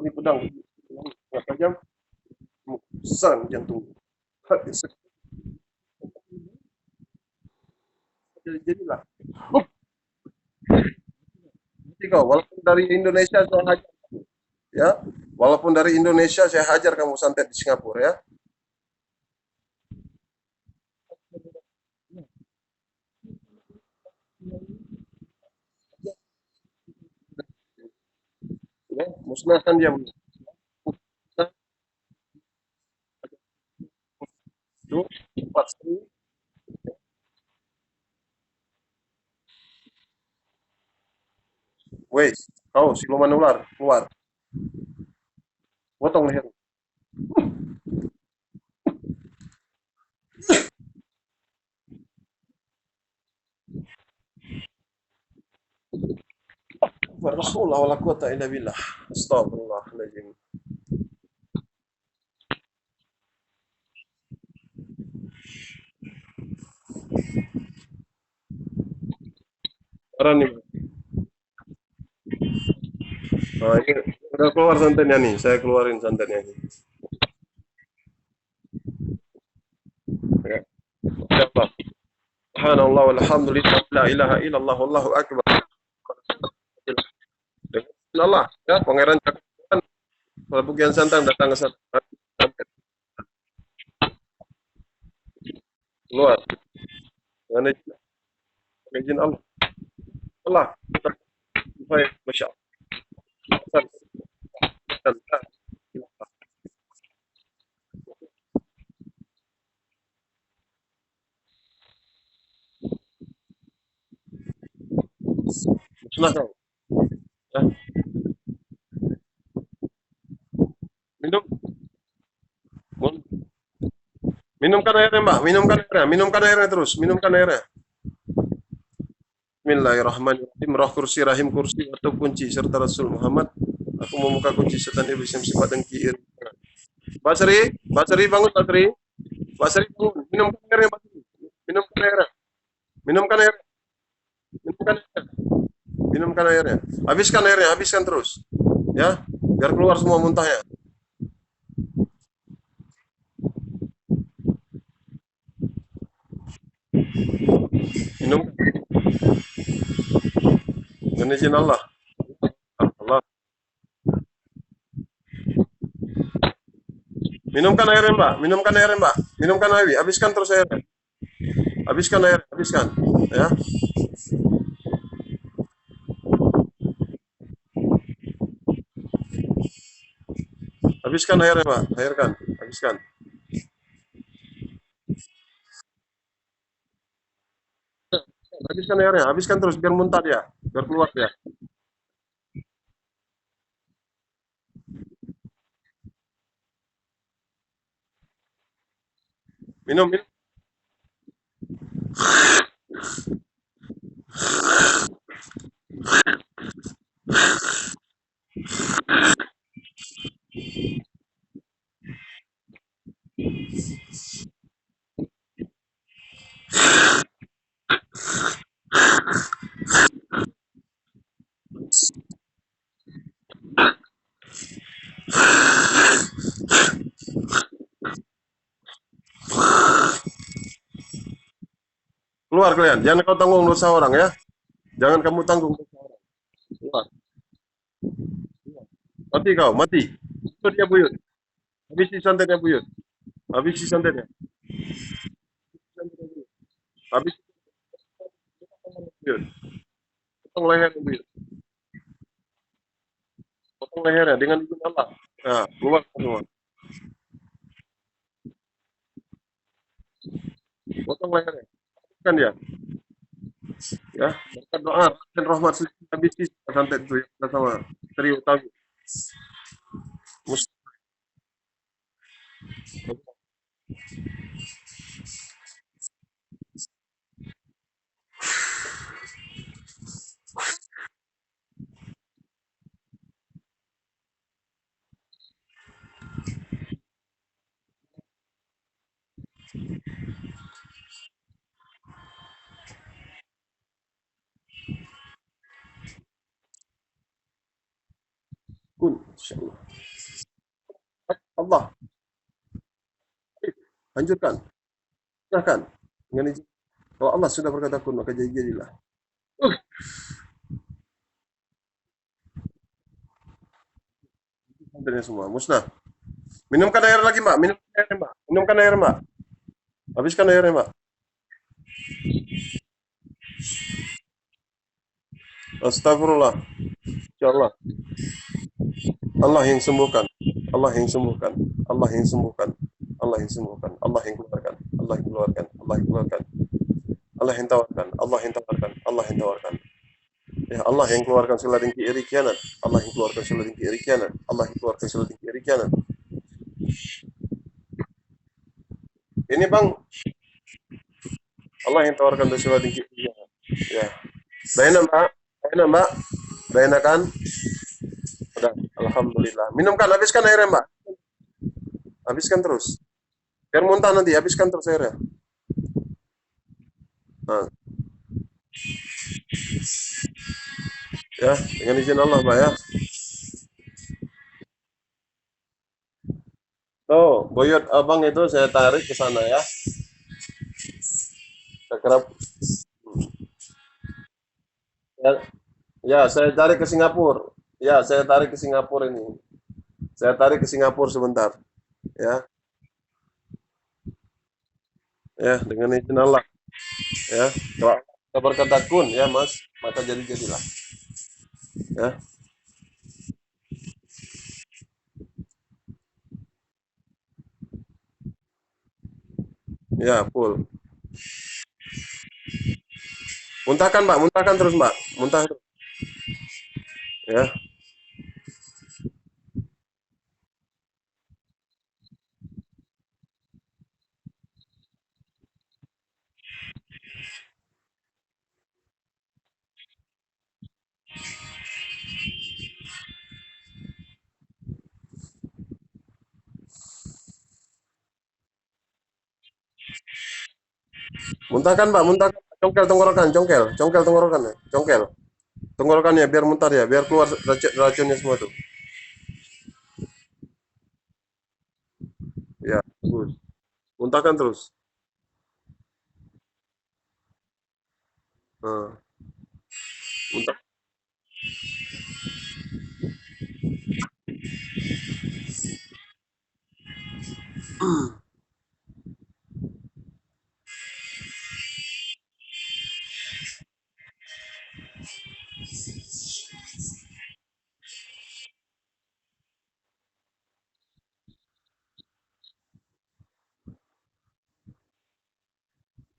seperti pedang. Sangat tajam, serang jantung. Hati jadilah. Jadi kau, walaupun dari Indonesia saya hajar, ya, walaupun dari Indonesia saya hajar kamu santet di Singapura ya. Ya, musnahkan dia. Satu, empat, wes, kau siluman ular keluar, potong leher. Warahmatullahi wala quwata illa billah. Astagfirullahaladzim. Sekarang nih, nah, ini udah keluar santannya nih, saya keluarin santannya nih. Ya. Siapa? Subhanallah walhamdulillah la ilaha illallah wallahu akbar. Dengan Allah, ya, Pangeran Cakupan, Prabu Gian Santang datang ke sana. Keluar. Dengan izin Allah. Allah. Baik, Masya Allah. Musnah kau. Ya. Minum. Minumkan airnya, Mbak. Minumkan airnya. Minumkan airnya terus. Minumkan airnya. Bismillahirrahmanirrahim. Roh kursi, rahim kursi, atau kunci serta Rasul Muhammad. Aku membuka kunci setan iblis yang sifat dan kiir. Mbak Sri, Mbak Sri bangun, Mbak Sri. Mbak Sri bangun. Minumkan airnya, Mbak Sri. Minumkan airnya. Minumkan airnya. Minumkan airnya. Minumkan airnya. Habiskan airnya, habiskan terus. Ya, biar keluar semua muntahnya. Minum dengan izin Allah. Allah. Minumkan airnya, Mbak. Minumkan airnya, Mbak. Minumkan air. Habiskan terus airnya. Habiskan air, habiskan. Ya. Habiskan airnya, Mbak. Airkan. Habiskan. Habiskan airnya. Habiskan terus biar muntah dia. Biar keluar dia. Minum, minum. Keluar kalian. Jangan kau tanggung dosa orang ya. Jangan kamu tanggung dosa orang. Keluar. Mati kau, mati. Itu dia buyut. Habisi santetnya buyut. Habisi santetnya. Habis buyut. Potong lehernya buyut. Potong lehernya dengan izin Allah. Nah, keluar semua. Potong lehernya. Kan dia. Ya, berkat doa dan rahmat suci habisi santet itu ya. Kita sama. Trio tahu. Mus- Kun, insyaallah. Hancurkan, musnahkan. Dengan izin. Kalau Allah sudah berkata kun, maka jadi-jadilah. Uh, hancurnya semua, musnah. Minumkan air lagi, Mbak. Minumkan air, Mbak. Minumkan air, Mbak. Habiskan airnya, Mbak. Astagfirullah. Ya Allah. Allah yang sembuhkan. Allah yang sembuhkan. Allah yang sembuhkan. Allah yang sembuhkan. Allah yang keluarkan. Allah yang keluarkan. Allah yang keluarkan. Allah yang tawarkan. Allah yang tawarkan. Allah yang tawarkan. Ya Allah yang keluarkan segala dengki iri kianat. Allah yang keluarkan segala dengki iri kianat. Allah yang keluarkan segala dengki iri kianat. Ini Bang, Allah yang tawarkan segala dengki iri kianat. Ya. Udah enak, Mbak? Udah enak, Mbak? Udah enak kan? Udah. Alhamdulillah. Minumkan, habiskan airnya, Mbak. Habiskan terus. Biar muntah nanti, habiskan terus airnya. Nah, ya, dengan izin Allah, Mbak ya. Tuh, buyut abang itu saya tarik ke sana ya. Saya kerap, ya, ya, saya tarik ke Singapura. Ya, saya tarik ke Singapura ini. Saya tarik ke Singapura sebentar. Ya, ya, dengan izin Allah. Ya, kalau kita berkata kun, ya Mas, maka jadi-jadilah. Ya, ya, full. Muntahkan, Mbak, muntahkan terus, Mbak. Muntah terus. Ya, muntahkan, Mbak, muntahkan. Congkel tenggorokan, congkel, congkel tenggorokan, ya. Congkel. Tenggorokannya biar muntah ya, biar keluar racunnya semua tuh. Ya, bagus. Muntahkan terus. Nah, muntah.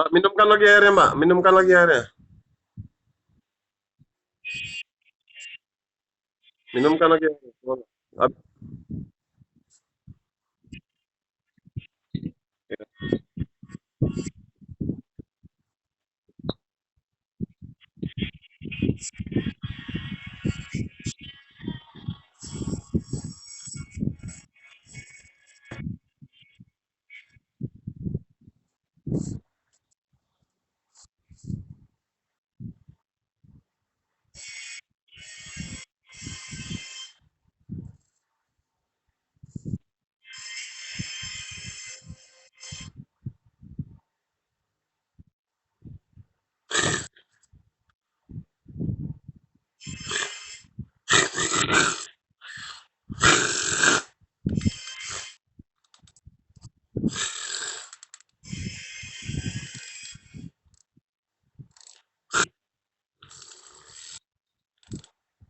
Mbak, minumkan lagi airnya, Mbak. Minumkan lagi airnya. Minumkan lagi airnya.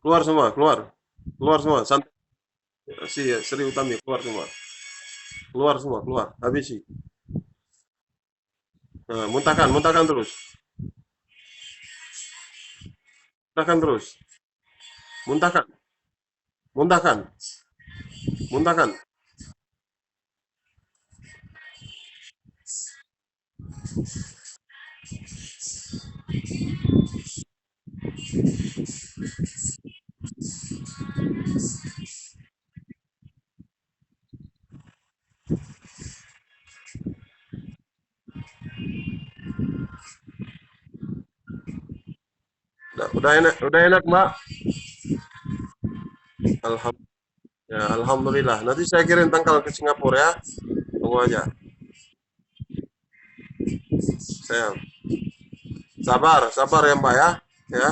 Keluar semua, keluar. Keluar semua. Santai. Si Sri Utami, keluar semua. Keluar semua, keluar. Habisi. Nah, muntahkan, muntahkan terus. Muntahkan terus. Muntahkan, muntahkan, muntahkan. Udah enak, Mbak. Alhamdulillah. Ya, alhamdulillah. Nanti saya kirim tanggal ke Singapura ya. Tunggu aja. Saya sabar, sabar ya Mbak ya. Ya,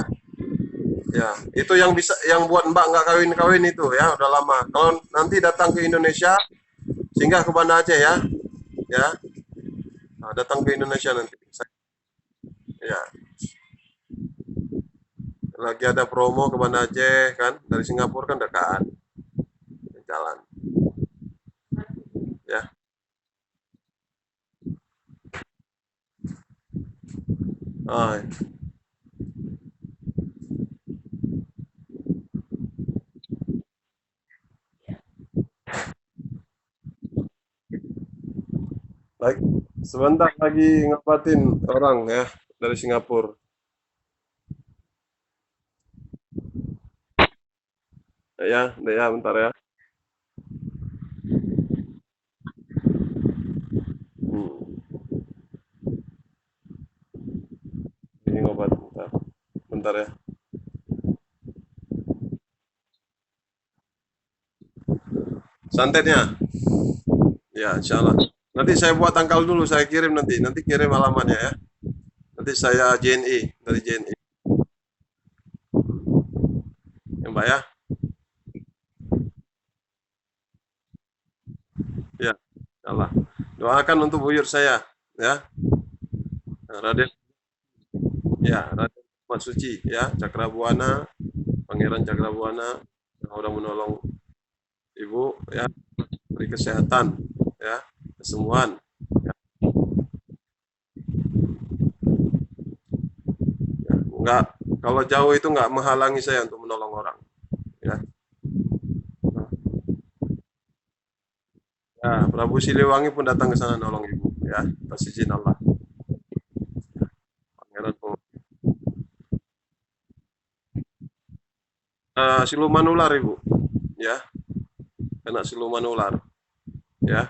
ya. Itu yang bisa, yang buat Mbak nggak kawin-kawin itu ya, udah lama. Kalau nanti datang ke Indonesia, singgah ke Banda Aceh ya. Ya, nah, datang ke Indonesia nanti. Ya, lagi ada promo ke Banda Aceh kan, dari Singapura kan dekat, jalan. Ya, ah, baik. Sebentar lagi ngepatin orang ya dari Singapura. Ya, ya, bentar ya. Hmm, ini ngobat, bentar. Bentar ya. Santetnya, ya, insya Allah. Nanti saya buat tanggal dulu, saya kirim nanti. Nanti kirim alamatnya ya. Nanti saya JNE, dari JNE. Ya, Mbak ya. Ya, insya Allah. Doakan untuk buyur saya, ya. Raden, ya, Raden Ahmad Suci, ya, Cakrabuana, Pangeran Cakrabuana, yang udah menolong ibu, ya, beri kesehatan, ya, kesembuhan. Ya, ya. Enggak, kalau jauh itu enggak menghalangi saya untuk menolong orang, ya. Ya, Prabu Siliwangi pun datang ke sana nolong ibu, ya, atas izin Allah. Pangeran siluman ular ibu, ya, kena siluman ular, ya.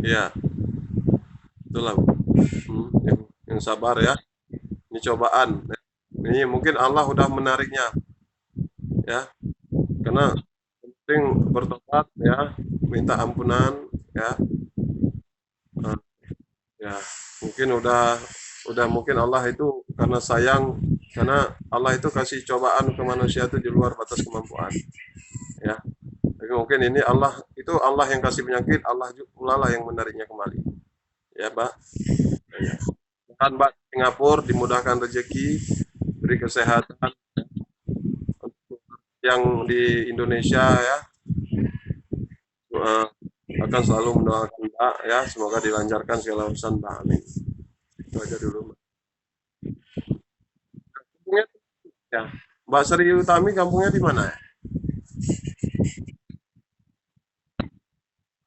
Ya, itulah Bu. Yang sabar ya. Ini cobaan. Ini mungkin Allah udah menariknya, ya. Karena penting bertobat ya, minta ampunan ya. Eh, ya, mungkin udah mungkin Allah itu karena sayang, karena Allah itu kasih cobaan ke manusia itu di luar batas kemampuan, ya. Tapi mungkin ini Allah yang kasih penyakit, Allah juga lah yang menariknya kembali. Ya, Mbak. Ya. Kan Mbak Singapura dimudahkan rezeki, beri kesehatan yang di Indonesia ya. Eh, akan selalu mendoakan Mbak ya, semoga dilancarkan segala urusan Mbak. Amin. Itu aja dulu Mbak. Kampungnya, ya. Mbak Sri Utami kampungnya di mana ya?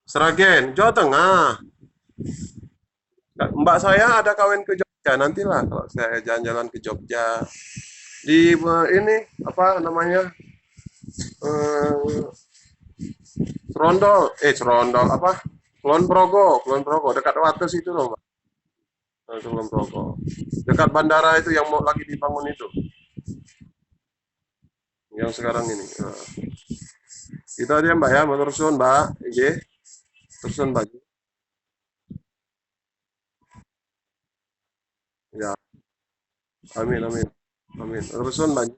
Seragen, Jawa Tengah. Mbak saya ada kawin ke Jogja, nantilah kalau saya jalan-jalan ke Jogja. Di ini apa namanya? Eh, Serondol apa? Kulon Progo dekat Wates itu loh, Mbak. Kulon Progo. Dekat bandara itu yang mau lagi dibangun itu, yang sekarang ini. Nah, itu aja Mbak ya, motor susun Mbak. Oke, terusun Mbak. Ya, amin amin. Amin. Terusun Mbak.